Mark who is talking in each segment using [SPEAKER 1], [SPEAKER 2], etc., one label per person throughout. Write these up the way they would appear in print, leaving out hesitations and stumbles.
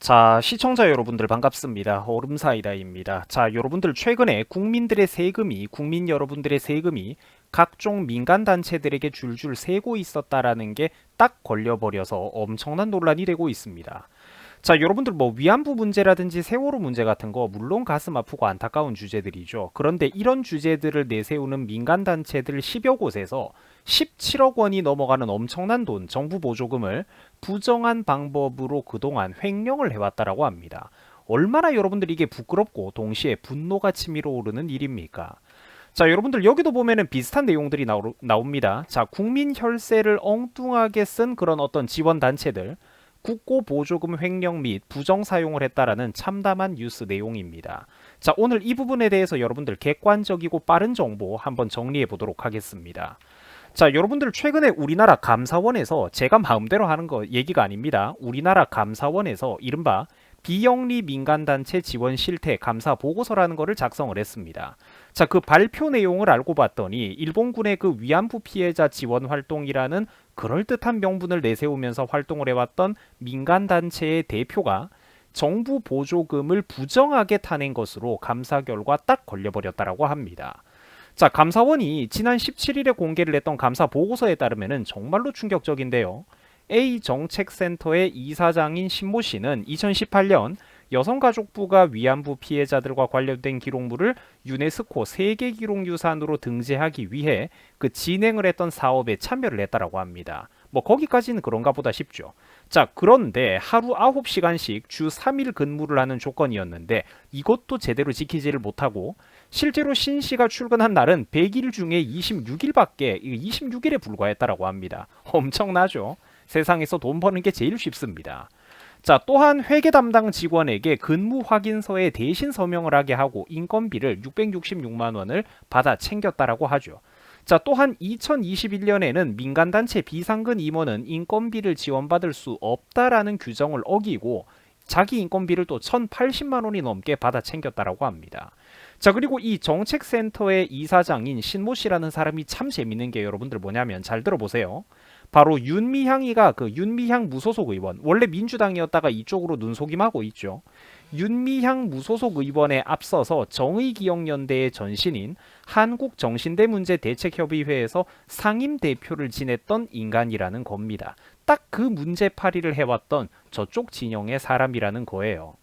[SPEAKER 1] 자, 시청자 여러분들 반갑습니다. 얼음사이다입니다. 자, 여러분들 최근에 국민 여러분들의 세금이 각종 민간 단체들에게 줄줄 새고 있었다라는 게 딱 걸려버려서 엄청난 논란이 되고 있습니다. 자, 여러분들 뭐 위안부 문제라든지 세월호 문제 같은 거 물론 가슴 아프고 안타까운 주제들이죠. 그런데 이런 주제들을 내세우는 민간 단체들 10여 곳에서 17억 원이 넘어가는 엄청난 돈, 정부 보조금을 부정한 방법으로 그동안 횡령을 해왔다라고 합니다. 얼마나 여러분들 이게 부끄럽고 동시에 분노가 치밀어 오르는 일입니까? 자, 여러분들 여기도 보면은 비슷한 내용들이 나옵니다. 자, 국민 혈세를 엉뚱하게 쓴 그런 어떤 지원 단체들, 국고 보조금 횡령 및 부정 사용을 했다라는 참담한 뉴스 내용입니다. 자, 오늘 이 부분에 대해서 여러분들 객관적이고 빠른 정보 한번 정리해 보도록 하겠습니다. 자, 여러분들 최근에 우리나라 감사원에서 제가 마음대로 하는 거 얘기가 아닙니다. 우리나라 감사원에서 이른바 비영리 민간단체 지원 실태 감사 보고서라는 것을 작성을 했습니다. 자, 그 발표 내용을 알고 봤더니 일본군의 그 위안부 피해자 지원 활동이라는 그럴듯한 명분을 내세우면서 활동을 해왔던 민간단체의 대표가 정부 보조금을 부정하게 타낸 것으로 감사 결과 딱 걸려버렸다라고 합니다. 자, 감사원이 지난 17일에 공개를 했던 감사 보고서에 따르면 정말로 충격적인데요. A정책센터의 이사장인 신모 씨는 2018년 여성가족부가 위안부 피해자들과 관련된 기록물을 유네스코 세계기록유산으로 등재하기 위해 그 진행을 했던 사업에 참여를 했다라고 합니다. 뭐 거기까지는 그런가 보다 싶죠. 자, 그런데 하루 9시간씩 주 3일 근무를 하는 조건이었는데 이것도 제대로 지키지를 못하고 실제로 신 씨가 출근한 날은 100일 중에 26일밖에 26일에 불과했다라고 합니다. 엄청나죠? 세상에서 돈 버는 게 제일 쉽습니다. 자, 또한 회계 담당 직원에게 근무 확인서에 대신 서명을 하게 하고 인건비를 666만 원을 받아 챙겼다라고 하죠. 자, 또한 2021년에는 민간단체 비상근 임원은 인건비를 지원받을 수 없다라는 규정을 어기고 자기 인건비를 또 1,080만 원이 넘게 받아 챙겼다라고 합니다. 자, 그리고 이 정책센터의 이사장인 신모 씨라는 사람이 참 재밌는 게 여러분들 뭐냐면 잘 들어보세요. 바로 윤미향이가 그 윤미향 무소속 의원, 원래 민주당이었다가 이쪽으로 눈속임하고 있죠. 윤미향 무소속 의원에 앞서서 정의기억연대의 전신인 한국정신대문제대책협의회에서 상임대표를 지냈던 인간이라는 겁니다. 딱 그 문제파리를 해왔던 저쪽 진영의 사람이라는 거예요.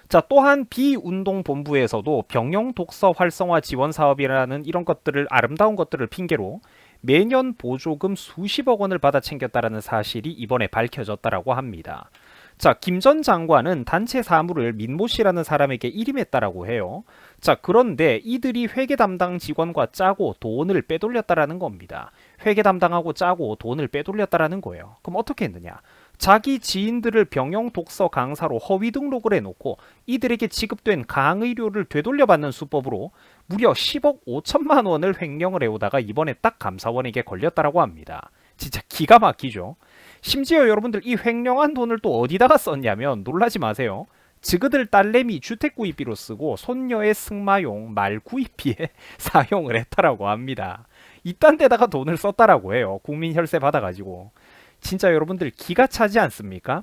[SPEAKER 1] 자, 또한 비운동본부에서도 병영 독서 활성화 지원 사업이라는 이런 것들을 아름다운 것들을 핑계로 매년 보조금 수십억 원을 받아 챙겼다라는 사실이 이번에 밝혀졌다라고 합니다. 자, 김 전 장관은 단체 사무를 민모 씨라는 사람에게 일임했다라고 해요. 자, 그런데 이들이 회계 담당 직원과 짜고 돈을 빼돌렸다라는 겁니다. 회계 담당하고 짜고 돈을 빼돌렸다라는 거예요. 그럼 어떻게 했느냐? 자기 지인들을 병영 독서 강사로 허위 등록을 해놓고 이들에게 지급된 강의료를 되돌려받는 수법으로 무려 10억 5천만 원을 횡령을 해오다가 이번에 딱 감사원에게 걸렸다라고 합니다. 진짜 기가 막히죠. 심지어 여러분들 이 횡령한 돈을 또 어디다가 썼냐면 놀라지 마세요. 지그들 딸내미 주택 구입비로 쓰고 손녀의 승마용 말 구입비에 사용을 했다라고 합니다. 이딴 데다가 돈을 썼다라고 해요. 국민 혈세 받아가지고. 진짜 여러분들 기가 차지 않습니까?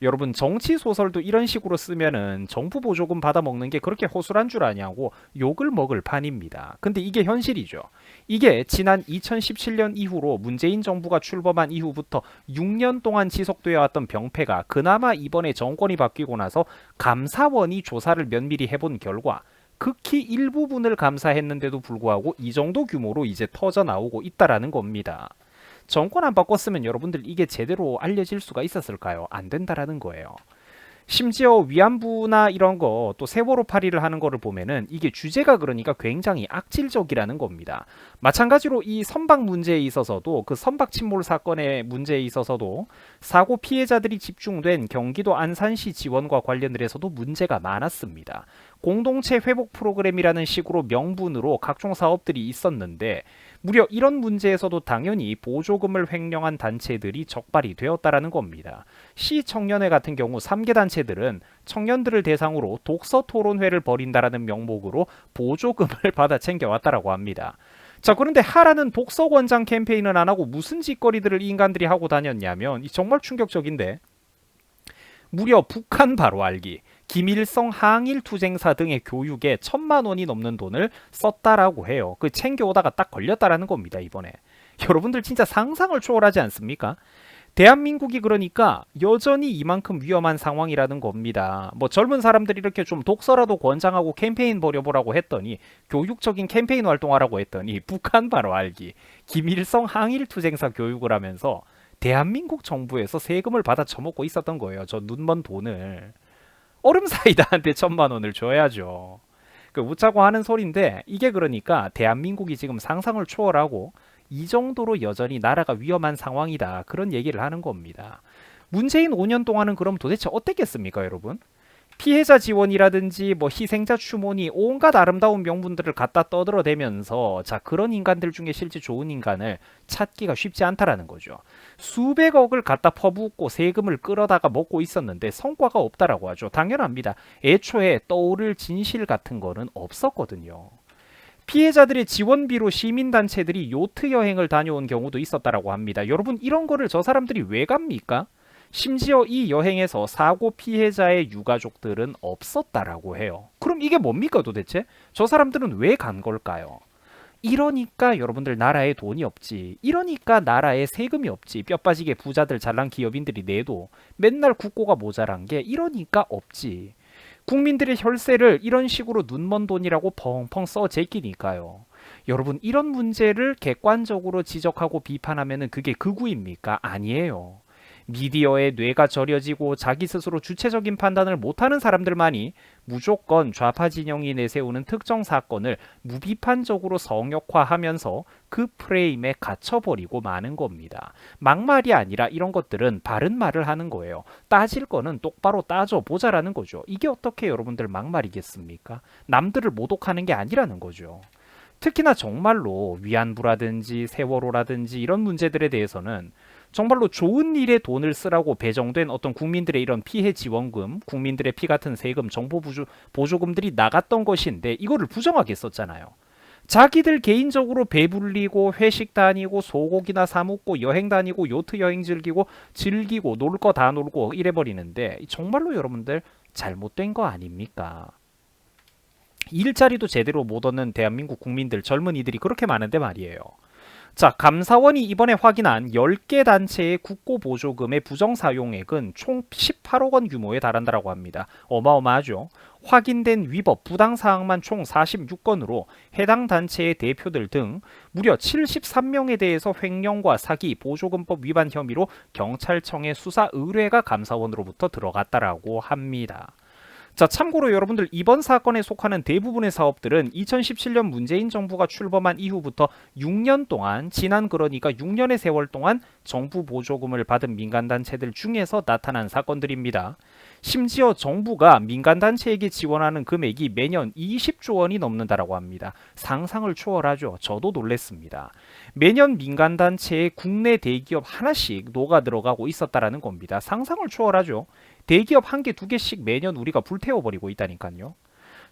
[SPEAKER 1] 여러분 정치 소설도 이런 식으로 쓰면은 정부 보조금 받아먹는 게 그렇게 허술한 줄 아냐고 욕을 먹을 판입니다. 근데 이게 현실이죠. 이게 지난 2017년 이후로 문재인 정부가 출범한 이후부터 6년 동안 지속되어 왔던 병폐가 그나마 이번에 정권이 바뀌고 나서 감사원이 조사를 면밀히 해본 결과 극히 일부분을 감사했는데도 불구하고 이 정도 규모로 이제 터져 나오고 있다라는 겁니다. 정권 안 바꿨으면 여러분들 이게 제대로 알려질 수가 있었을까요? 안 된다라는 거예요. 심지어 위안부나 이런 거 또 세월호 파리를 하는 거를 보면은 이게 주제가 그러니까 굉장히 악질적이라는 겁니다. 마찬가지로 이 선박 문제에 있어서도 그 선박 침몰 사건의 문제에 있어서도 사고 피해자들이 집중된 경기도 안산시 지원과 관련을 해서도 문제가 많았습니다. 공동체 회복 프로그램이라는 식으로 명분으로 각종 사업들이 있었는데 무려 이런 문제에서도 당연히 보조금을 횡령한 단체들이 적발이 되었다라는 겁니다. 시청년회 같은 경우 3개 단체들은 청년들을 대상으로 독서 토론회를 벌인다라는 명목으로 보조금을 받아 챙겨왔다라고 합니다. 자, 그런데 하라는 독서 권장 캠페인은 안 하고 무슨 짓거리들을 이 인간들이 하고 다녔냐면 정말 충격적인데 무려 북한 바로 알기, 김일성 항일 투쟁사 등의 교육에 1,000만 원이 넘는 돈을 썼다라고 해요. 그 챙겨오다가 딱 걸렸다라는 겁니다, 이번에. 여러분들 진짜 상상을 초월하지 않습니까? 대한민국이 그러니까 여전히 이만큼 위험한 상황이라는 겁니다. 뭐 젊은 사람들이 이렇게 좀 독서라도 권장하고 캠페인 벌여보라고 했더니, 교육적인 캠페인 활동하라고 했더니 북한 바로 알기, 김일성 항일 투쟁사 교육을 하면서 대한민국 정부에서 세금을 받아 처먹고 있었던 거예요. 저 눈먼 돈을. 얼음사이다한테 1,000만 원을 줘야죠. 그 웃자고 하는 소린데, 이게 그러니까 대한민국이 지금 상상을 초월하고 이 정도로 여전히 나라가 위험한 상황이다, 그런 얘기를 하는 겁니다. 문재인 5년 동안은 그럼 도대체 어땠겠습니까, 여러분? 피해자 지원이라든지 뭐 희생자 추모니 온갖 아름다운 명분들을 갖다 떠들어대면서, 자, 그런 인간들 중에 실제 좋은 인간을 찾기가 쉽지 않다라는 거죠. 수백억을 갖다 퍼붓고 세금을 끌어다가 먹고 있었는데 성과가 없다라고 하죠. 당연합니다. 애초에 떠오를 진실 같은 거는 없었거든요. 피해자들의 지원비로 시민단체들이 요트 여행을 다녀온 경우도 있었다라고 합니다. 여러분, 이런 거를 저 사람들이 왜 갑니까? 심지어 이 여행에서 사고 피해자의 유가족들은 없었다라고 해요. 그럼 이게 뭡니까 도대체? 저 사람들은 왜 간 걸까요? 이러니까 여러분들 나라에 돈이 없지. 이러니까 나라에 세금이 없지. 뼈 빠지게 부자들 잘난 기업인들이 내도 맨날 국고가 모자란 게 이러니까 없지. 국민들의 혈세를 이런 식으로 눈먼 돈이라고 펑펑 써 제끼니까요. 여러분, 이런 문제를 객관적으로 지적하고 비판하면 그게 극우입니까? 아니에요. 미디어에 뇌가 절여지고 자기 스스로 주체적인 판단을 못하는 사람들만이 무조건 좌파 진영이 내세우는 특정 사건을 무비판적으로 성역화하면서 그 프레임에 갇혀버리고 마는 겁니다. 막말이 아니라 이런 것들은 바른 말을 하는 거예요. 따질 거는 똑바로 따져보자라는 거죠. 이게 어떻게 여러분들 막말이겠습니까? 남들을 모독하는 게 아니라는 거죠. 특히나 정말로 위안부라든지 세월호라든지 이런 문제들에 대해서는 정말로 좋은 일에 돈을 쓰라고 배정된 어떤 국민들의 이런 피해 지원금, 국민들의 피 같은 세금, 정보 보조금들이 나갔던 것인데 이거를 부정하게 썼잖아요. 자기들 개인적으로 배불리고 회식 다니고 소고기나 사 먹고 여행 다니고 요트 여행 즐기고 놀 거 다 놀고 이래버리는데, 정말로 여러분들 잘못된 거 아닙니까? 일자리도 제대로 못 얻는 대한민국 국민들, 젊은이들이 그렇게 많은데 말이에요. 자, 감사원이 이번에 확인한 10개 단체의 국고 보조금의 부정 사용액은 총 18억 원 규모에 달한다고 합니다. 어마어마하죠. 확인된 위법 부당 사항만 총 46건으로 해당 단체의 대표들 등 무려 73명에 대해서 횡령과 사기, 보조금법 위반 혐의로 경찰청에 수사 의뢰가 감사원으로부터 들어갔다라고 합니다. 자, 참고로 여러분들, 이번 사건에 속하는 대부분의 사업들은 2017년 문재인 정부가 출범한 이후부터 6년 동안, 지난 그러니까 6년의 세월 동안 정부 보조금을 받은 민간단체들 중에서 나타난 사건들입니다. 심지어 정부가 민간단체에게 지원하는 금액이 매년 20조 원이 넘는다라고 합니다. 상상을 초월하죠. 저도 놀랬습니다. 매년 민간단체에 국내 대기업 하나씩 녹아 들어가고 있었다라는 겁니다. 상상을 초월하죠. 대기업 한 개, 두 개씩 매년 우리가 불태워버리고 있다니까요.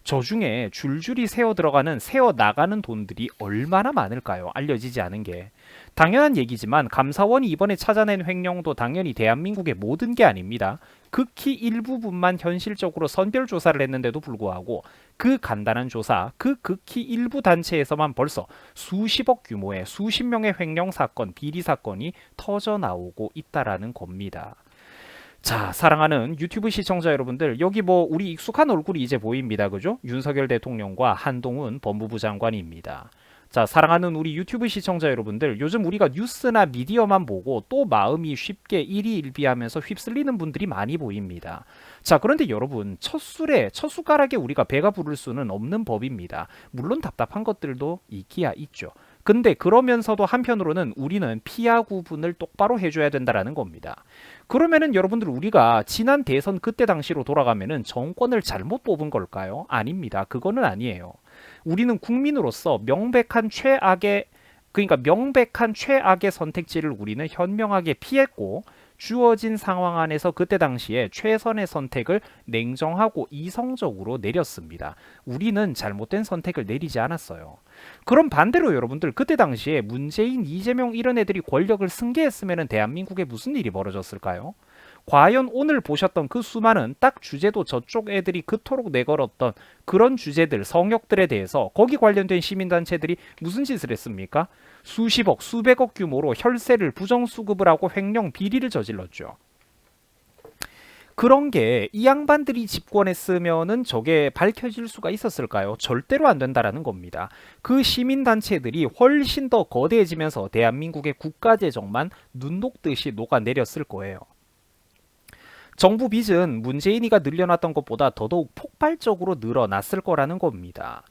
[SPEAKER 1] 저 중에 줄줄이 새어 나가는 돈들이 얼마나 많을까요? 알려지지 않은 게. 당연한 얘기지만 감사원이 이번에 찾아낸 횡령도 당연히 대한민국의 모든 게 아닙니다. 극히 일부분만 현실적으로 선별 조사를 했는데도 불구하고 그 간단한 조사, 그 극히 일부 단체에서만 벌써 수십억 규모의 수십 명의 횡령 사건, 비리 사건이 터져 나오고 있다라는 겁니다. 자, 사랑하는 유튜브 시청자 여러분들, 여기 뭐 우리 익숙한 얼굴이 이제 보입니다. 그죠? 윤석열 대통령과 한동훈 법무부 장관입니다. 자, 사랑하는 우리 유튜브 시청자 여러분들, 요즘 우리가 뉴스나 미디어만 보고 또 마음이 쉽게 일희일비하면서 휩쓸리는 분들이 많이 보입니다. 자, 그런데 여러분, 첫 숟가락에 우리가 배가 부를 수는 없는 법입니다. 물론 답답한 것들도 있기야 있죠. 근데 그러면서도 한편으로는 우리는 피하 구분을 똑바로 해줘야 된다라는 겁니다. 그러면은 여러분들, 우리가 지난 대선 그때 당시로 돌아가면은 정권을 잘못 뽑은 걸까요? 아닙니다. 그거는 아니에요. 우리는 국민으로서 명백한 최악의 선택지를 우리는 현명하게 피했고, 주어진 상황 안에서 그때 당시에 최선의 선택을 냉정하고 이성적으로 내렸습니다. 우리는 잘못된 선택을 내리지 않았어요. 그럼 반대로 여러분들, 그때 당시에 문재인, 이재명 이런 애들이 권력을 승계했으면 대한민국에 무슨 일이 벌어졌을까요? 과연 오늘 보셨던 그 수많은 딱 주제도 저쪽 애들이 그토록 내걸었던 그런 주제들, 성역들에 대해서 거기 관련된 시민단체들이 무슨 짓을 했습니까? 수십억, 수백억 규모로 혈세를 부정수급을 하고 횡령 비리를 저질렀죠. 그런 게 이 양반들이 집권했으면은 저게 밝혀질 수가 있었을까요? 절대로 안 된다라는 겁니다. 그 시민단체들이 훨씬 더 거대해지면서 대한민국의 국가재정만 눈 녹듯이 녹아내렸을 거예요. 정부 빚은 문재인이가 늘려놨던 것보다 더더욱 폭발적으로 늘어났을 거라는 겁니다.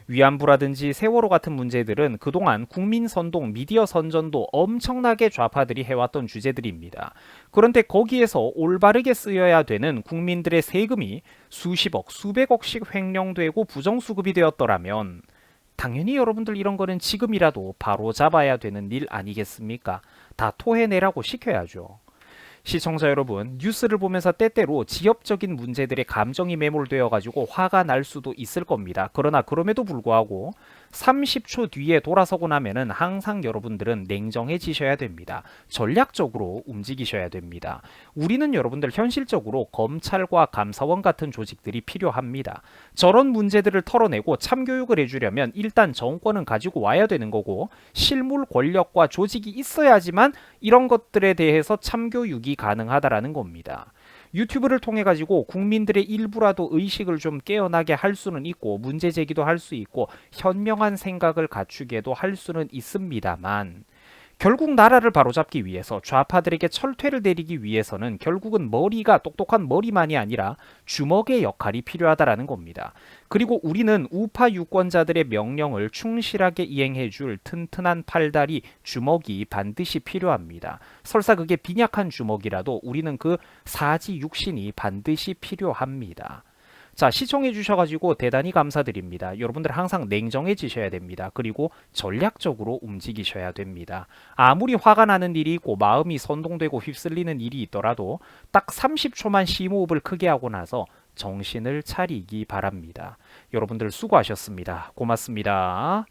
[SPEAKER 1] 위안부라든지 세월호 같은 문제들은 그동안 국민 선동, 미디어 선전도 엄청나게 좌파들이 해왔던 주제들입니다. 그런데 거기에서 올바르게 쓰여야 되는 국민들의 세금이 수십억, 수백억씩 횡령되고 부정수급이 되었더라면 당연히 여러분들 이런 거는 지금이라도 바로 잡아야 되는 일 아니겠습니까? 다 토해내라고 시켜야죠. 시청자 여러분, 뉴스를 보면서 때때로 지역적인 문제들의 감정이 매몰되어 가지고 화가 날 수도 있을 겁니다. 그러나 그럼에도 불구하고 30초 뒤에 돌아서고 나면은 항상 여러분들은 냉정해지셔야 됩니다. 전략적으로 움직이셔야 됩니다. 우리는 여러분들 현실적으로 검찰과 감사원 같은 조직들이 필요합니다. 저런 문제들을 털어내고 참교육을 해주려면 일단 정권은 가지고 와야 되는 거고 실물 권력과 조직이 있어야지만 이런 것들에 대해서 참교육이 가능하다라는 겁니다. 유튜브를 통해 가지고 국민들의 일부라도 의식을 좀 깨어나게 할 수는 있고 문제 제기도 할 수 있고 현명한 생각을 갖추게도 할 수는 있습니다만 결국 나라를 바로잡기 위해서 좌파들에게 철퇴를 내리기 위해서는 결국은 머리가 똑똑한 머리만이 아니라 주먹의 역할이 필요하다라는 겁니다. 그리고 우리는 우파 유권자들의 명령을 충실하게 이행해줄 튼튼한 팔다리 주먹이 반드시 필요합니다. 설사 그게 빈약한 주먹이라도 우리는 그 사지 육신이 반드시 필요합니다. 자, 시청해 주셔가지고 대단히 감사드립니다. 여러분들 항상 냉정해지셔야 됩니다. 그리고 전략적으로 움직이셔야 됩니다. 아무리 화가 나는 일이 있고 마음이 선동되고 휩쓸리는 일이 있더라도 딱 30초만 심호흡을 크게 하고 나서 정신을 차리기 바랍니다. 여러분들 수고하셨습니다. 고맙습니다.